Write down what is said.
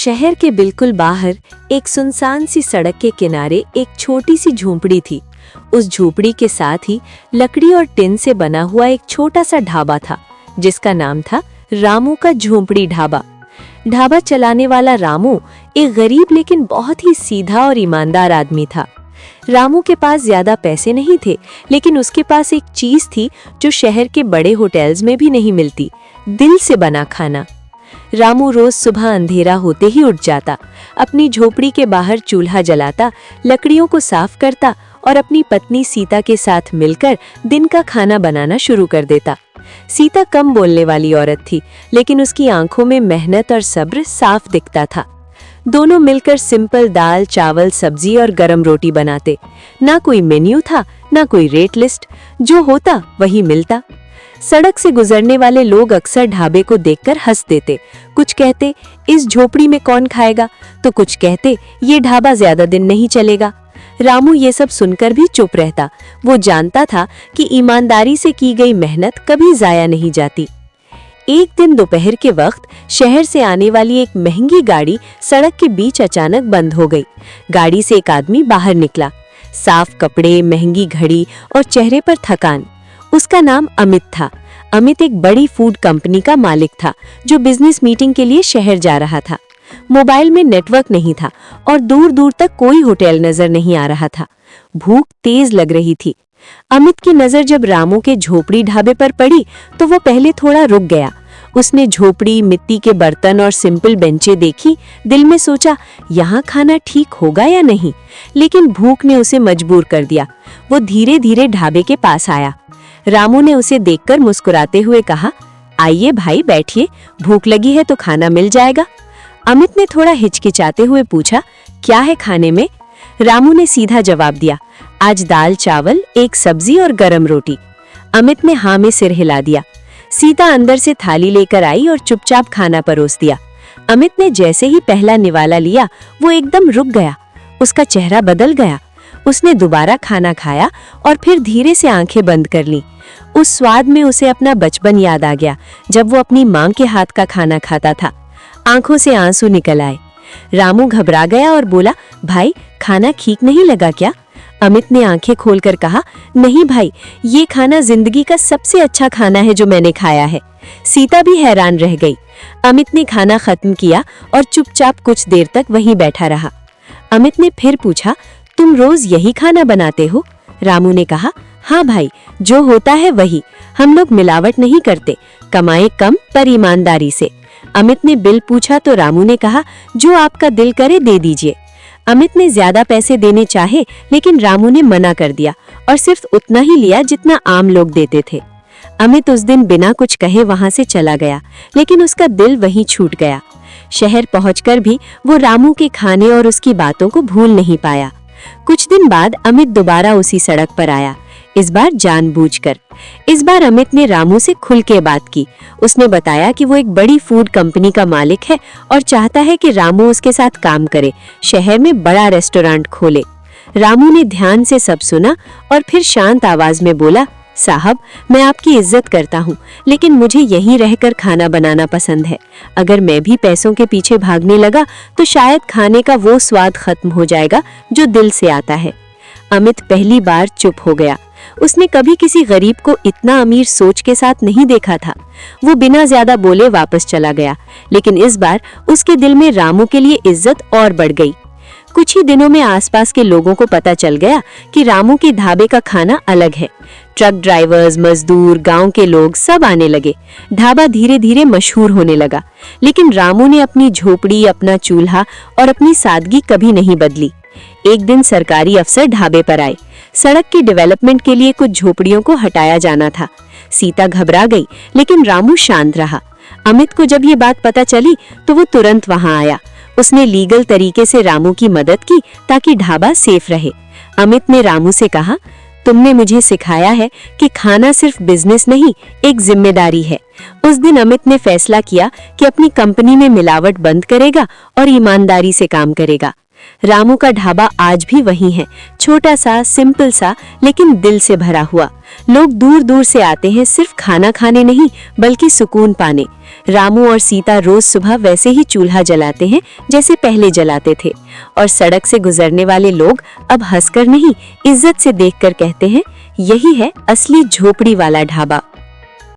शहर के बिल्कुल बाहर एक सुनसान सी सड़क के किनारे एक छोटी सी झोंपड़ी थी। उस झोंपड़ी के साथ ही लकड़ी और टिन से बना हुआ एक छोटा सा ढाबा था, जिसका नाम था रामू का झोंपड़ी ढाबा। ढाबा चलाने वाला रामू एक गरीब लेकिन बहुत ही सीधा और ईमानदार आदमी था। रामू के पास ज्यादा पैसे नहीं थे, लेकिन उसके पास एक चीज थी जो शहर के बड़े होटल्स में भी नहीं मिलती, दिल से बना खाना। रामू रोज सुबह अंधेरा होते ही उठ जाता, अपनी झोपड़ी के बाहर चूल्हा जलाता, लकड़ियों को साफ करता और अपनी पत्नी सीता के साथ मिलकर दिन का खाना बनाना शुरू कर देता। सीता कम बोलने वाली औरत थी, लेकिन उसकी आंखों में मेहनत और सब्र साफ दिखता था। दोनों मिलकर सिंपल दाल, चावल, सब्जी और गरम रोटी बनाते। ना कोई मेन्यू था, ना कोई रेट लिस्ट, जो होता वही मिलता। सड़क से गुजरने वाले लोग अक्सर ढाबे को देखकर हंस देते। कुछ कहते इस झोपड़ी में कौन खाएगा, तो कुछ कहते ये ढाबा ज्यादा दिन नहीं चलेगा। रामू ये सब सुनकर भी चुप रहता। वो जानता था कि ईमानदारी से की गई मेहनत कभी जाया नहीं जाती। एक दिन दोपहर के वक्त शहर से आने वाली एक महंगी गाड़ी सड़क के बीच अचानक बंद हो गई। गाड़ी से एक आदमी बाहर निकला, साफ कपड़े, महंगी घड़ी और चेहरे पर थकान। उसका नाम अमित था। अमित एक बड़ी फूड कंपनी का मालिक था, जो बिजनेस मीटिंग के लिए शहर जा रहा था। मोबाइल में नेटवर्क नहीं था और दूर दूर तक कोई होटल नजर नहीं आ रहा था। भूख तेज लग रही थी। अमित की नजर जब रामू के झोपड़ी ढाबे पर पड़ी तो वो पहले थोड़ा रुक गया। उसने झोपड़ी, मिट्टी के बर्तन और सिंपल बेंचें देखी। दिल में सोचा, यहाँ खाना ठीक होगा या नहीं, लेकिन भूख ने उसे मजबूर कर दिया। वो धीरे धीरे ढाबे के पास आया। रामू ने उसे देखकर मुस्कुराते हुए कहा, आइए भाई बैठिए, भूख लगी है तो खाना मिल जाएगा। अमित ने थोड़ा हिचकिचाते हुए पूछा, क्या है खाने में? रामू ने सीधा जवाब दिया, आज दाल चावल, एक सब्जी और गरम रोटी। अमित ने हाँ में सिर हिला दिया। सीता अंदर से थाली लेकर आई और चुपचाप खाना परोस दिया। अमित ने जैसे ही पहला निवाला लिया, वो एकदम रुक गया। उसका चेहरा बदल गया। उसने दोबारा खाना खाया और फिर धीरे से आंखें बंद कर लीं। उस स्वाद में उसे अपना बचपन याद आ गया, जब वो अपनी माँ के हाथ का खाना खाता था। आंखों से आंसू निकल आए। रामू घबरा गया और बोला, भाई खाना ठीक नहीं लगा क्या? अमित ने आंखें खोलकर कहा, नहीं भाई, ये खाना जिंदगी का सबसे अच्छा खाना है जो मैंने खाया है। सीता भी हैरान रह गई। अमित ने खाना खत्म किया और चुपचाप कुछ देर तक वहीं बैठा रहा। अमित ने फिर पूछा, तुम रोज यही खाना बनाते हो? रामू ने कहा, हाँ भाई, जो होता है वही। हम लोग मिलावट नहीं करते, कमाए कम पर ईमानदारी से। अमित ने बिल पूछा तो रामू ने कहा, जो आपका दिल करे दे दीजिए। अमित ने ज्यादा पैसे देने चाहे, लेकिन रामू ने मना कर दिया और सिर्फ उतना ही लिया जितना आम लोग देते थे। अमित उस दिन बिना कुछ कहे वहां से चला गया, लेकिन उसका दिल वहीं छूट गया। शहर पहुंचकर भी वो रामू के खाने और उसकी बातों को भूल नहीं पाया। कुछ दिन बाद अमित दोबारा उसी सड़क पर आया, इस बार जानबूझकर। इस बार अमित ने रामू से खुल के बात की। उसने बताया कि वो एक बड़ी फूड कंपनी का मालिक है और चाहता है कि रामू उसके साथ काम करे, शहर में बड़ा रेस्टोरेंट खोले। रामू ने ध्यान से सब सुना और फिर शांत आवाज में बोला, साहब, मैं आपकी इज्जत करता हूँ, लेकिन मुझे यहीं रहकर खाना बनाना पसंद है। अगर मैं भी पैसों के पीछे भागने लगा तो शायद खाने का वो स्वाद खत्म हो जाएगा जो दिल से आता है। अमित पहली बार चुप हो गया। उसने कभी किसी गरीब को इतना अमीर सोच के साथ नहीं देखा था। वो बिना ज्यादा बोले वापस चला गया, लेकिन इस बार उसके दिल में रामू के लिए इज्जत और बढ़ गई। कुछ ही दिनों में आसपास के लोगों को पता चल गया कि रामू के ढाबे का खाना अलग है। ट्रक ड्राइवर्स, मजदूर, गांव के लोग सब आने लगे। ढाबा धीरे धीरे मशहूर होने लगा, लेकिन रामू ने अपनी झोपड़ी, अपना चूल्हा और अपनी सादगी कभी नहीं बदली। एक दिन सरकारी अफसर ढाबे पर आए। सड़क के डेवलपमेंट के लिए कुछ झोपड़ियों को हटाया जाना था। सीता घबरा गई, लेकिन रामू शांत रहा। अमित को जब ये बात पता चली तो वो तुरंत वहां आया। उसने लीगल तरीके से रामू की मदद की ताकि ढाबा सेफ रहे। अमित ने रामू से कहा, तुमने मुझे सिखाया है कि खाना सिर्फ बिजनेस नहीं, एक जिम्मेदारी है। उस दिन अमित ने फैसला किया कि अपनी कंपनी में मिलावट बंद करेगा और ईमानदारी से काम करेगा। रामू का ढाबा आज भी वही है, छोटा सा, सिंपल सा, लेकिन दिल से भरा हुआ। लोग दूर दूर से आते हैं सिर्फ खाना खाने नहीं, बल्कि सुकून पाने। रामू और सीता रोज सुबह वैसे ही चूल्हा जलाते हैं जैसे पहले जलाते थे, और सड़क से गुजरने वाले लोग अब हंसकर नहीं, इज्जत से देखकर कहते हैं, यही है असली झोपड़ी वाला ढाबा।